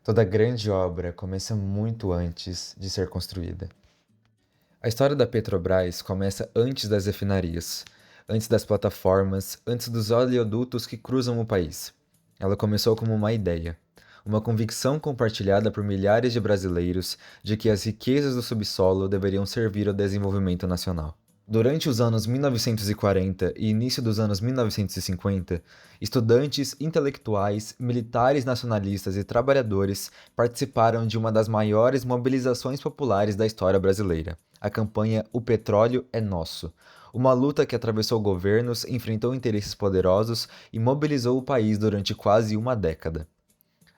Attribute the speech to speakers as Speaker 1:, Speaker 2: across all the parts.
Speaker 1: Toda grande obra começa muito antes de ser construída. A história da Petrobras começa antes das refinarias, antes das plataformas, antes dos oleodutos que cruzam o país. Ela começou como uma ideia, uma convicção compartilhada por milhares de brasileiros de que as riquezas do subsolo deveriam servir ao desenvolvimento nacional. Durante os anos 1940 e início dos anos 1950, estudantes, intelectuais, militares nacionalistas e trabalhadores participaram de uma das maiores mobilizações populares da história brasileira, a campanha O Petróleo é Nosso. Uma luta que atravessou governos, enfrentou interesses poderosos e mobilizou o país durante quase uma década.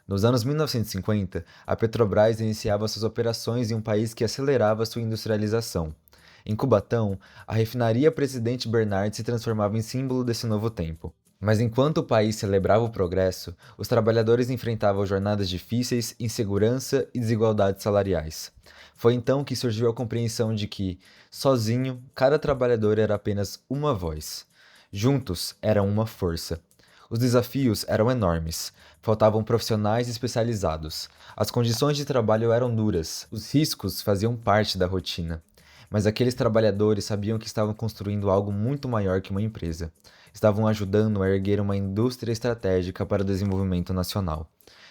Speaker 1: Nos anos 1950, a Petrobras iniciava suas operações em um país que acelerava sua industrialização. Em Cubatão, a refinaria Presidente Bernard se transformava em símbolo desse novo tempo. Mas enquanto o país celebrava o progresso, os trabalhadores enfrentavam jornadas difíceis, insegurança e desigualdades salariais. Foi então que surgiu a compreensão de que, sozinho, cada trabalhador era apenas uma voz. Juntos, eram uma força. Os desafios eram enormes. Faltavam profissionais especializados. As condições de trabalho eram duras. Os riscos faziam parte da rotina. Mas aqueles trabalhadores sabiam que estavam construindo algo muito maior que uma empresa. Estavam ajudando a erguer uma indústria estratégica para o desenvolvimento nacional.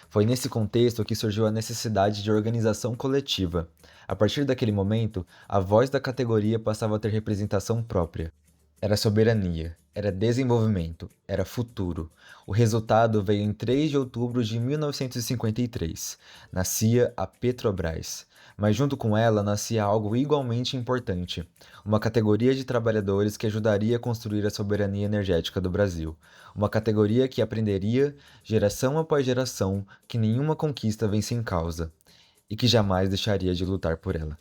Speaker 1: Foi nesse contexto que surgiu a necessidade de organização coletiva. A partir daquele momento, a voz da categoria passava a ter representação própria. Era soberania, era desenvolvimento, era futuro. O resultado veio em 3 de outubro de 1953. Nascia a Petrobras. Mas junto com ela nascia algo igualmente importante, uma categoria de trabalhadores que ajudaria a construir a soberania energética do Brasil. Uma categoria que aprenderia, geração após geração, que nenhuma conquista vem sem causa, e que jamais deixaria de lutar por ela.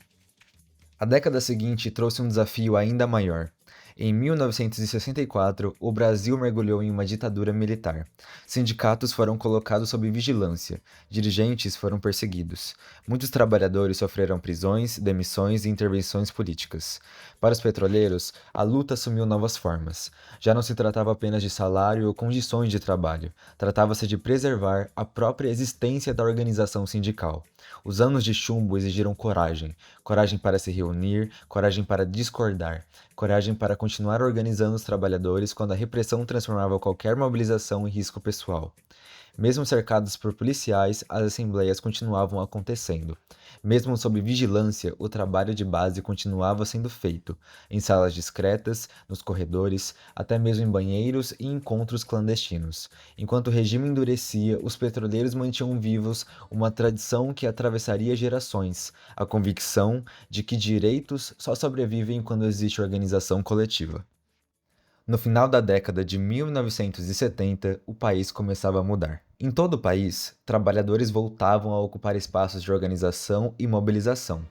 Speaker 1: A década seguinte trouxe um desafio ainda maior. Em 1964, o Brasil mergulhou em uma ditadura militar. Sindicatos foram colocados sob vigilância, dirigentes foram perseguidos. Muitos trabalhadores sofreram prisões, demissões e intervenções políticas. Para os petroleiros, a luta assumiu novas formas. Já não se tratava apenas de salário ou condições de trabalho, tratava-se de preservar a própria existência da organização sindical. Os anos de chumbo exigiram coragem, coragem para se reunir, coragem para discordar, coragem para continuar organizando os trabalhadores quando a repressão transformava qualquer mobilização em risco pessoal. Mesmo cercados por policiais, as assembleias continuavam acontecendo. Mesmo sob vigilância, o trabalho de base continuava sendo feito, em salas discretas, nos corredores, até mesmo em banheiros e encontros clandestinos. Enquanto o regime endurecia, os petroleiros mantinham vivos uma tradição que atravessaria gerações, a convicção de que direitos só sobrevivem quando existe organização coletiva. No final da década de 1970, o país começava a mudar. Em todo o país, trabalhadores voltavam a ocupar espaços de organização e mobilização.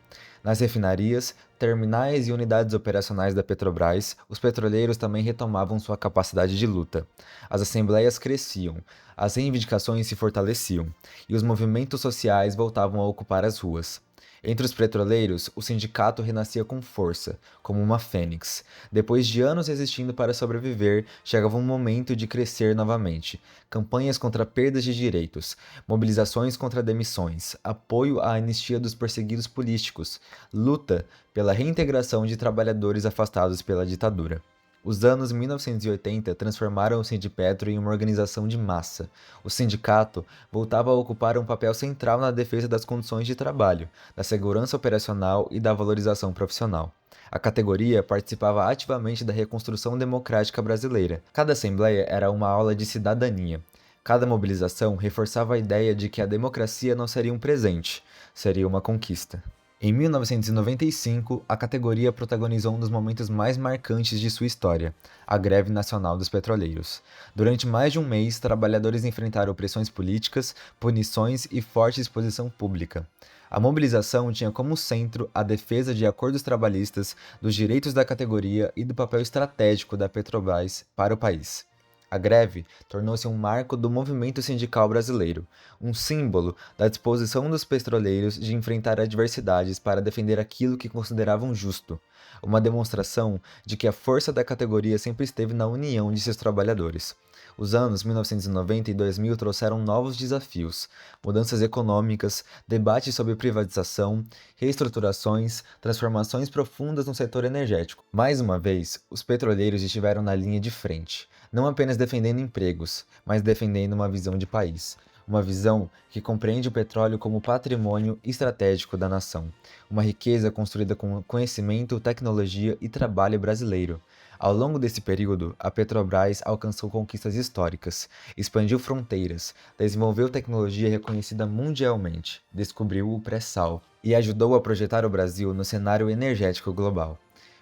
Speaker 1: Nas refinarias, terminais e unidades operacionais da Petrobras, os petroleiros também retomavam sua capacidade de luta. As assembleias cresciam, as reivindicações se fortaleciam e os movimentos sociais voltavam a ocupar as ruas. Entre os petroleiros, o sindicato renascia com força, como uma fênix. Depois de anos resistindo para sobreviver, chegava um momento de crescer novamente. Campanhas contra perdas de direitos, mobilizações contra demissões, apoio à anistia dos perseguidos políticos, luta pela reintegração de trabalhadores afastados pela ditadura. Os anos 1980 transformaram o Sindipetro em uma organização de massa. O sindicato voltava a ocupar um papel central na defesa das condições de trabalho, da segurança operacional e da valorização profissional. A categoria participava ativamente da reconstrução democrática brasileira. Cada assembleia era uma aula de cidadania. Cada mobilização reforçava a ideia de que a democracia não seria um presente, seria uma conquista. Em 1995, a categoria protagonizou um dos momentos mais marcantes de sua história, a Greve Nacional dos Petroleiros. Durante mais de um mês, trabalhadores enfrentaram pressões políticas, punições e forte exposição pública. A mobilização tinha como centro a defesa de acordos trabalhistas, dos direitos da categoria e do papel estratégico da Petrobras para o país. A greve tornou-se um marco do movimento sindical brasileiro, um símbolo da disposição dos petroleiros de enfrentar adversidades para defender aquilo que consideravam justo, uma demonstração de que a força da categoria sempre esteve na união de seus trabalhadores. Os anos 1990 e 2000 trouxeram novos desafios, mudanças econômicas, debates sobre privatização, reestruturações, transformações profundas no setor energético. Mais uma vez, os petroleiros estiveram na linha de frente, não apenas defendendo empregos, mas defendendo uma visão de país. Uma visão que compreende o petróleo como patrimônio estratégico da nação, uma riqueza construída com conhecimento, tecnologia e trabalho brasileiro. Ao longo desse período, a Petrobras alcançou conquistas históricas, expandiu fronteiras, desenvolveu tecnologia reconhecida mundialmente, descobriu o pré-sal e ajudou a projetar o Brasil no cenário energético global.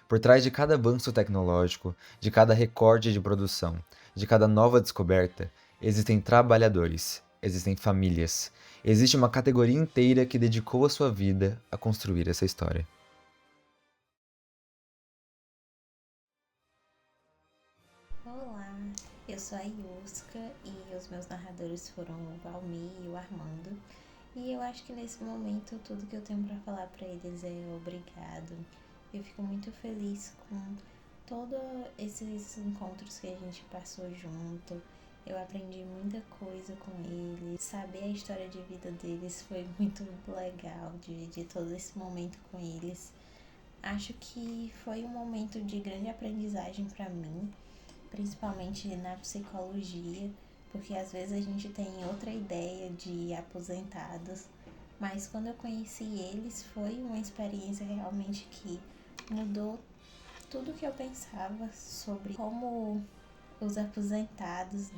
Speaker 1: Por trás de cada avanço tecnológico, de cada recorde de produção, de cada nova descoberta, existem trabalhadores, existem famílias, existe uma categoria inteira que dedicou a sua vida a construir essa história.
Speaker 2: Olá, eu sou a Yuska e os meus narradores foram o Valmir e o Armando. E eu acho que nesse momento tudo que eu tenho para falar para eles é obrigado. Eu fico muito feliz com todos esses encontros que a gente passou junto. Eu aprendi muita coisa com eles. Saber a história de vida deles foi muito legal, dividir todo esse momento com eles. Acho que foi um momento de grande aprendizagem para mim, principalmente na psicologia, porque às vezes a gente tem outra ideia de aposentados, mas quando eu conheci eles foi uma experiência realmente que mudou tudo que eu pensava sobre como os aposentados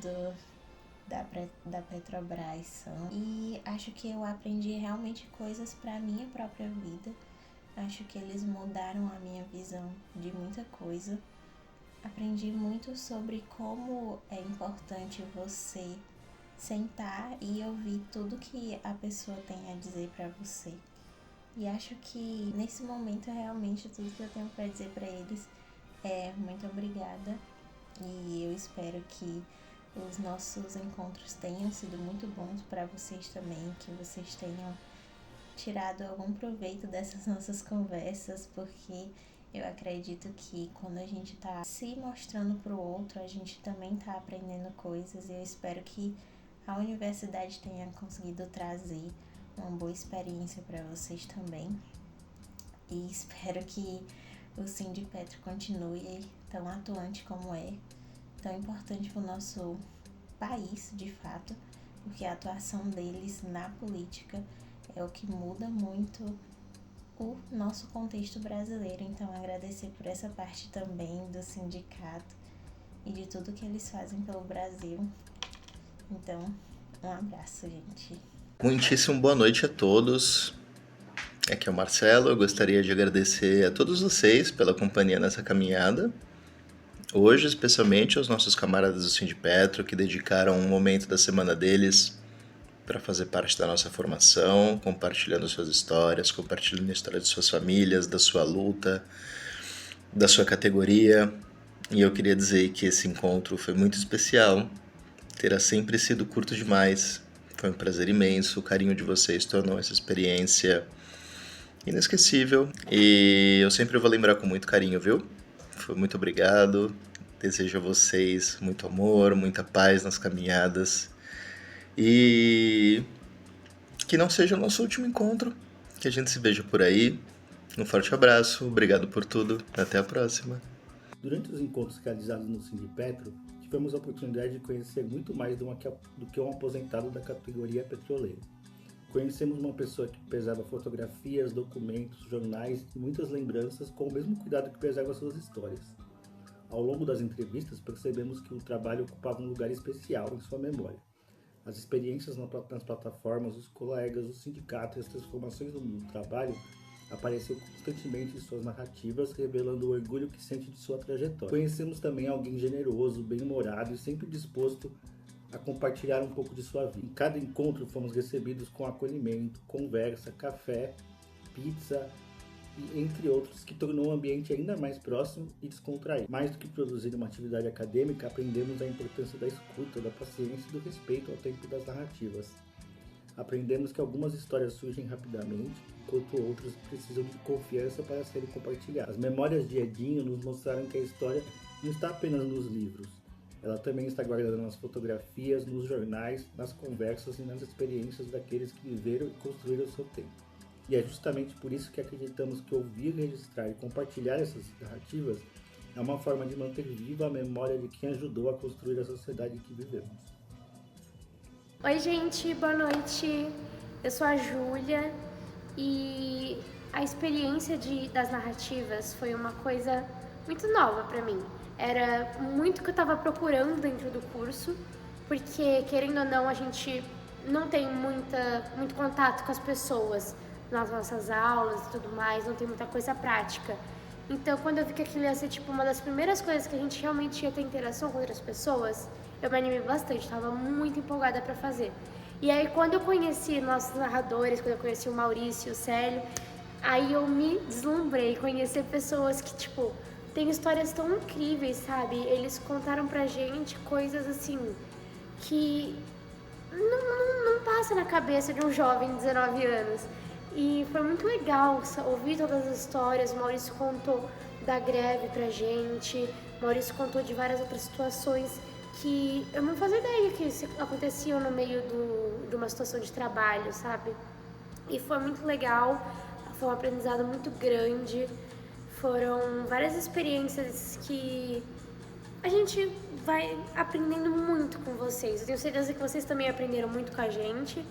Speaker 2: da Petrobras são. E acho que eu aprendi realmente coisas para a minha própria vida. Acho que eles mudaram a minha visão de muita coisa. Aprendi muito sobre como é importante você sentar e ouvir tudo que a pessoa tem a dizer para você. E acho que nesse momento realmente tudo que eu tenho para dizer para eles é muito obrigada. E eu espero que os nossos encontros tenham sido muito bons para vocês também, que vocês tenham tirado algum proveito dessas nossas conversas, porque eu acredito que quando a gente tá se mostrando pro outro, a gente também tá aprendendo coisas, e eu espero que a universidade tenha conseguido trazer uma boa experiência para vocês também. E espero que o Sindipetro continue tão atuante como é, tão importante para o nosso país, de fato, porque a atuação deles na política é o que muda muito o nosso contexto brasileiro. Então, agradecer por essa parte também do sindicato e de tudo que eles fazem pelo Brasil. Então, um abraço, gente.
Speaker 3: Muitíssimo boa noite a todos. Aqui é o Marcelo. Eu gostaria de agradecer a todos vocês pela companhia nessa caminhada. Hoje, especialmente aos nossos camaradas do Sindipetro, que dedicaram um momento da semana deles para fazer parte da nossa formação, compartilhando suas histórias, compartilhando a história de suas famílias, da sua luta, da sua categoria. E eu queria dizer que esse encontro foi muito especial. Terá sempre sido curto demais. Foi um prazer imenso. O carinho de vocês tornou essa experiência inesquecível. E eu sempre vou lembrar com muito carinho, viu? Foi muito obrigado. Desejo a vocês muito amor, muita paz nas caminhadas. E que não seja o nosso último encontro. Que a gente se veja por aí. Um forte abraço. Obrigado por tudo. Até a próxima.
Speaker 4: Durante os encontros realizados no Sindipetro, tivemos a oportunidade de conhecer muito mais do que um aposentado da categoria petroleira. Conhecemos uma pessoa que preserva fotografias, documentos, jornais e muitas lembranças com o mesmo cuidado que preserva suas histórias. Ao longo das entrevistas, percebemos que o trabalho ocupava um lugar especial em sua memória. As experiências nas plataformas, os colegas, os sindicatos e as transformações no mundo do trabalho apareceu constantemente em suas narrativas, revelando o orgulho que sente de sua trajetória. Conhecemos também alguém generoso, bem-humorado e sempre disposto a compartilhar um pouco de sua vida. Em cada encontro fomos recebidos com acolhimento, conversa, café, pizza e entre outros, que tornou o ambiente ainda mais próximo e descontraído. Mais do que produzir uma atividade acadêmica, aprendemos a importância da escuta, da paciência e do respeito ao tempo das narrativas. Aprendemos que algumas histórias surgem rapidamente, enquanto outras precisam de confiança para serem compartilhadas. As memórias de Edinho nos mostraram que a história não está apenas nos livros, ela também está guardada nas fotografias, nos jornais, nas conversas e nas experiências daqueles que viveram e construíram o seu tempo. E é justamente por isso que acreditamos que ouvir, registrar e compartilhar essas narrativas é uma forma de manter viva a memória de quem ajudou a construir a sociedade em que vivemos.
Speaker 5: Oi, gente, boa noite. Eu sou a Júlia e a experiência das narrativas foi uma coisa muito nova para mim. Era muito o que eu estava procurando dentro do curso, porque, querendo ou não, a gente não tem muito contato com as pessoas nas nossas aulas e tudo mais, não tem muita coisa prática. Então, quando eu vi que aquilo ia ser tipo uma das primeiras coisas que a gente realmente ia ter interação com outras pessoas, eu me animei bastante, estava muito empolgada para fazer. E aí, quando eu conheci nossos narradores, quando eu conheci o Maurício e o Célio, aí eu me deslumbrei, conhecer pessoas que, tipo, têm histórias tão incríveis, sabe? Eles contaram pra gente coisas, assim, que não passa na cabeça de um jovem de 19 anos. E foi muito legal ouvir todas as histórias. O Maurício contou da greve pra gente, o Maurício contou de várias outras situações que eu não fazia ideia que aconteciam no meio de uma situação de trabalho, sabe? E foi muito legal, foi um aprendizado muito grande, foram várias experiências que a gente vai aprendendo muito com vocês. Eu tenho certeza que vocês também aprenderam muito com a gente,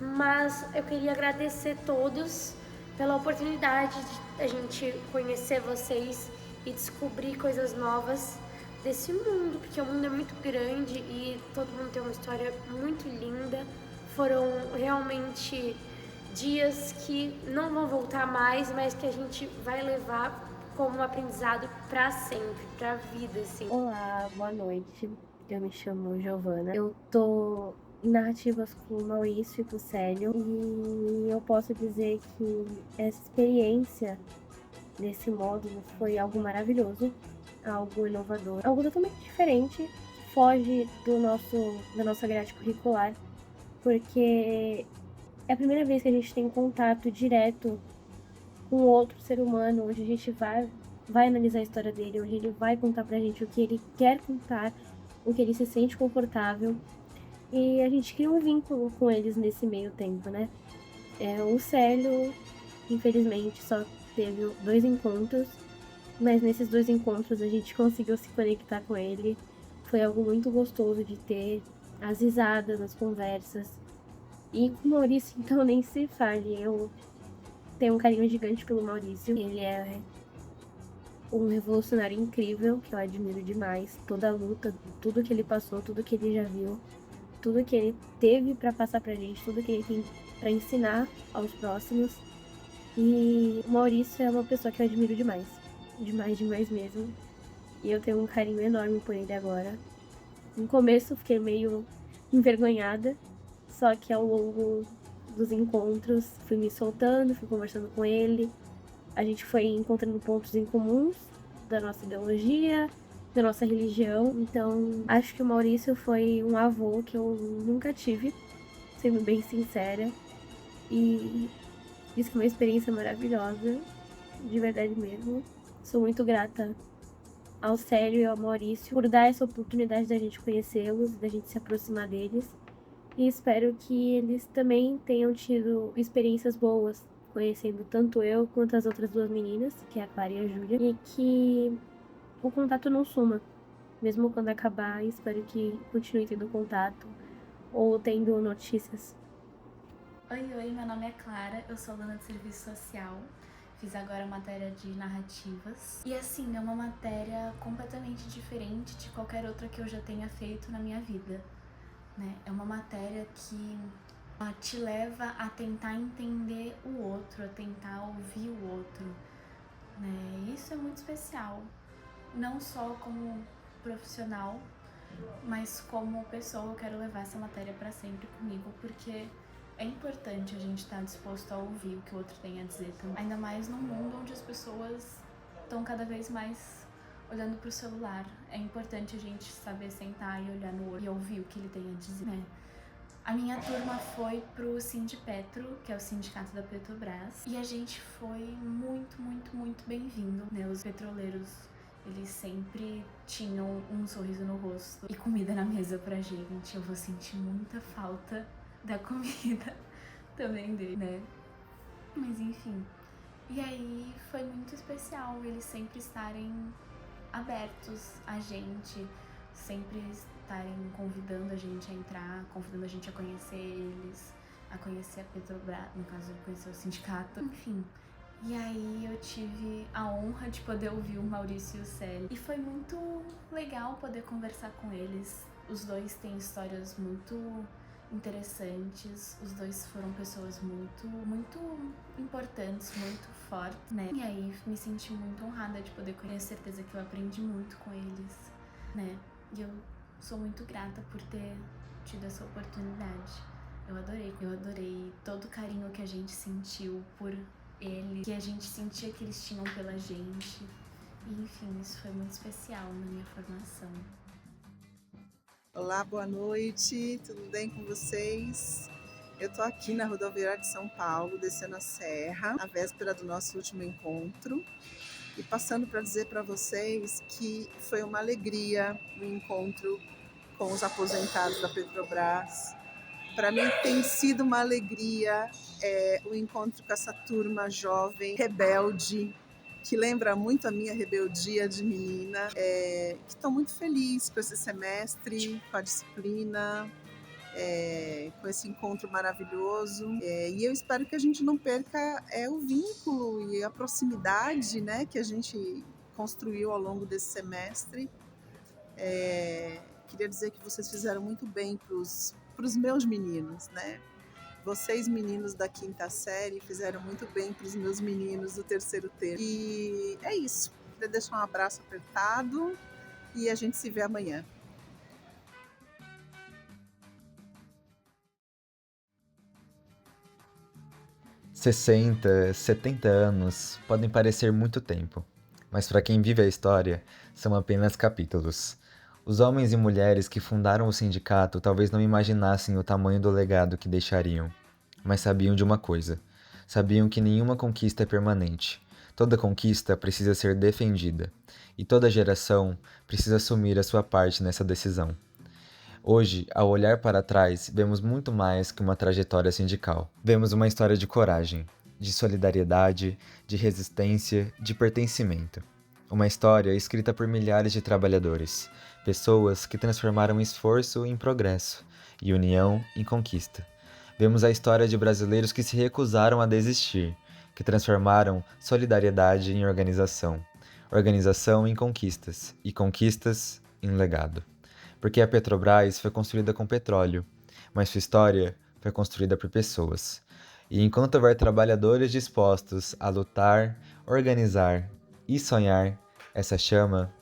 Speaker 5: mas eu queria agradecer todos pela oportunidade de a gente conhecer vocês e descobrir coisas novas desse mundo, porque o mundo é muito grande e todo mundo tem uma história muito linda. Foram realmente dias que não vão voltar mais, mas que a gente vai levar como um aprendizado pra sempre, pra vida, assim.
Speaker 6: Olá, boa noite. Eu me chamo Giovana. Eu tô em narrativas com o Maurício e com o Célio e eu posso dizer que essa experiência nesse módulo foi algo maravilhoso, algo inovador, algo totalmente diferente, foge da nossa grade curricular, porque é a primeira vez que a gente tem contato direto com outro ser humano, onde a gente vai analisar a história dele, onde ele vai contar pra gente o que ele quer contar, o que ele se sente confortável. E a gente cria um vínculo com eles nesse meio tempo, né? O Célio, infelizmente, só teve 2 encontros, mas nesses 2 encontros a gente conseguiu se conectar com ele. Foi algo muito gostoso de ter, as risadas, as conversas. E com o Maurício, então, nem se fale. Eu tenho um carinho gigante pelo Maurício. Ele é um revolucionário incrível, que eu admiro demais. Toda a luta, tudo que ele passou, tudo que ele já viu, tudo que ele teve pra passar pra gente, tudo que ele tem pra ensinar aos próximos. E o Maurício é uma pessoa que eu admiro demais. Demais mesmo. E eu tenho um carinho enorme por ele agora. No começo eu fiquei meio envergonhada, só que ao longo dos encontros fui me soltando, fui conversando com ele. A gente foi encontrando pontos em comuns da nossa ideologia, da nossa religião. Então, acho que o Maurício foi um avô que eu nunca tive, sendo bem sincera. E isso foi uma experiência maravilhosa, de verdade mesmo. Sou muito grata ao Célio e ao Maurício por dar essa oportunidade da gente conhecê-los, da gente se aproximar deles. E espero que eles também tenham tido experiências boas, conhecendo tanto eu quanto as outras 2 meninas, que é a Clara e a Júlia, e que o contato não suma. Mesmo quando acabar, espero que continue tendo contato ou tendo notícias.
Speaker 7: Oi, meu nome é Clara, eu sou aluna de serviço social, fiz agora a matéria de narrativas. E assim, é uma matéria completamente diferente de qualquer outra que eu já tenha feito na minha vida, né? É uma matéria que te leva a tentar entender o outro, a tentar ouvir o outro, né? E isso é muito especial, não só como profissional, mas como pessoa. Eu quero levar essa matéria para sempre comigo, porque é importante a gente estar disposto a ouvir o que o outro tem a dizer também. Ainda mais num mundo onde as pessoas estão cada vez mais olhando pro celular. É importante a gente saber sentar e olhar no olho e ouvir o que ele tem a dizer, né? A minha turma foi pro Sindipetro, que é o sindicato da Petrobras, e a gente foi muito, muito, muito bem-vindo, né? Os petroleiros, eles sempre tinham um sorriso no rosto e comida na mesa pra gente. Eu vou sentir muita falta da comida também dele, né? Mas enfim. E aí foi muito especial eles sempre estarem abertos a gente, sempre estarem convidando a gente a entrar, convidando a gente a conhecer eles, a conhecer a Petrobras, no caso, conhecer o sindicato, enfim. E aí eu tive a honra de poder ouvir o Maurício e o Célio. E foi muito legal poder conversar com eles. Os dois têm histórias muito interessantes, os dois foram pessoas muito, muito importantes, muito fortes, né? E aí me senti muito honrada de poder conhecer, certeza que eu aprendi muito com eles, né? E eu sou muito grata por ter tido essa oportunidade. Eu adorei todo o carinho que a gente sentiu por ele, que a gente sentia que eles tinham pela gente. E enfim, isso foi muito especial na minha formação.
Speaker 8: Olá, boa noite, tudo bem com vocês? Eu estou aqui na rodoviária de São Paulo, descendo a serra, a véspera do nosso último encontro, e passando para dizer para vocês que foi uma alegria o encontro com os aposentados da Petrobras. Para mim tem sido uma alegria o encontro com essa turma jovem, rebelde, que lembra muito a minha rebeldia de menina, que estou muito feliz com esse semestre, com a disciplina, com esse encontro maravilhoso. E eu espero que a gente não perca o vínculo e a proximidade, né, que a gente construiu ao longo desse semestre. Queria dizer que vocês fizeram muito bem para os meus meninos, né? Vocês, meninos da 5ª série, fizeram muito bem para os meus meninos do 3º termo. E é isso. Queria deixar um abraço apertado e a gente se vê amanhã.
Speaker 1: "60, 70 anos podem parecer muito tempo, mas para quem vive a história, são apenas capítulos. Os homens e mulheres que fundaram o sindicato talvez não imaginassem o tamanho do legado que deixariam. Mas sabiam de uma coisa. Sabiam que nenhuma conquista é permanente. Toda conquista precisa ser defendida. E toda geração precisa assumir a sua parte nessa decisão. Hoje, ao olhar para trás, vemos muito mais que uma trajetória sindical. Vemos uma história de coragem, de solidariedade, de resistência, de pertencimento. Uma história escrita por milhares de trabalhadores, pessoas que transformaram esforço em progresso e união em conquista. Vemos a história de brasileiros que se recusaram a desistir, que transformaram solidariedade em organização, organização em conquistas e conquistas em legado. Porque a Petrobras foi construída com petróleo, mas sua história foi construída por pessoas. E enquanto houver trabalhadores dispostos a lutar, organizar e sonhar, essa chama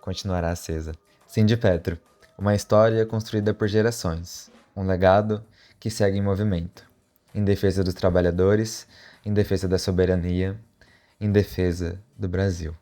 Speaker 1: continuará acesa. Sindipetro, uma história construída por gerações, um legado que segue em movimento, em defesa dos trabalhadores, em defesa da soberania, em defesa do Brasil.